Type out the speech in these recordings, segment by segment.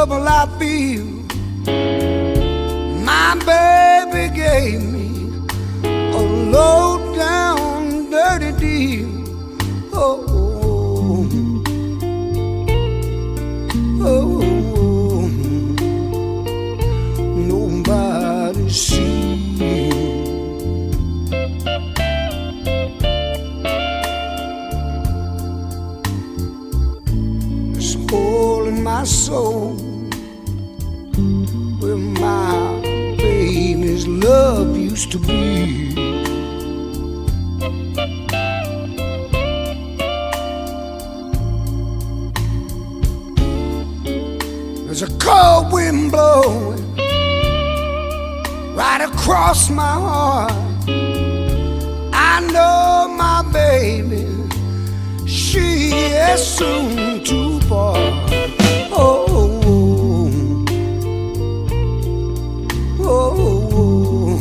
trouble I feel, my baby gave me a low down dirty deal. Oh, oh, nobody sees. This hole in my soul where my baby's love used to be. There's a cold wind blowing right across my heart. I know my baby, she is soon to part. Oh, oh,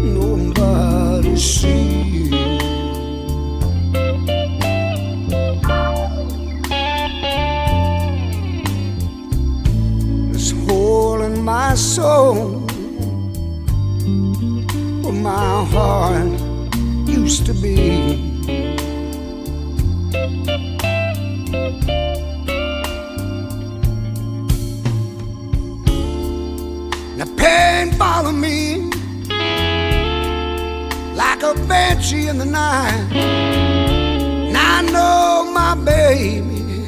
nobody sees. This hole in my soul where my heart used to be. The pain followed me like a banshee in the night. And I know my baby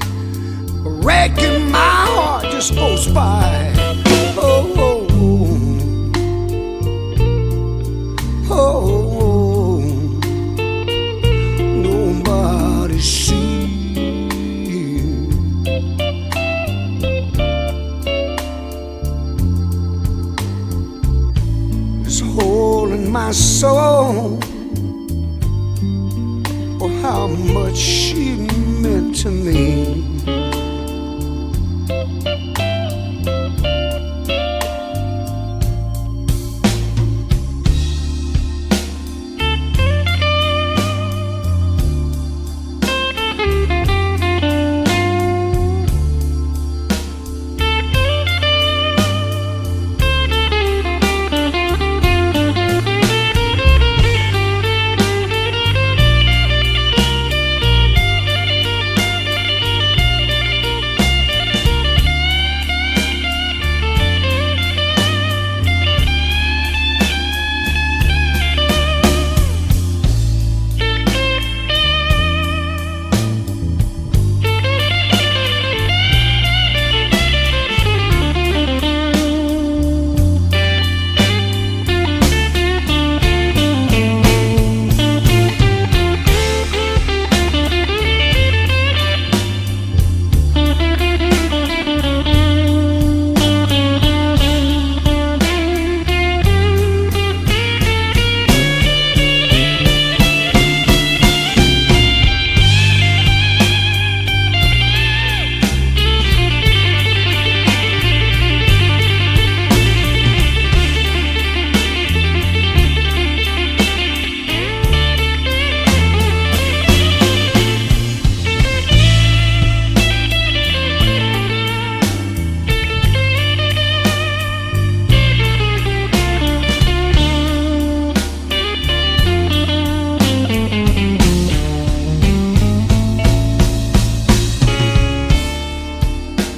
breaking my heart just for spite. Oh, oh, oh, oh, nobody sees. This hole in my soul, oh, how much she meant to me.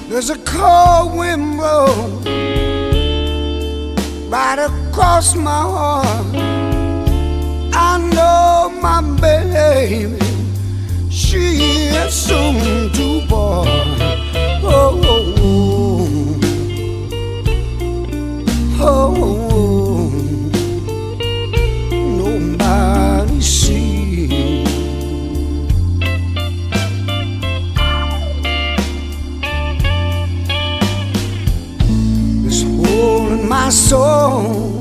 There's a cold wind blow right across my heart. I know my baby, she is soon to part. Oh, oh, oh, nobody sees. This hole in my soul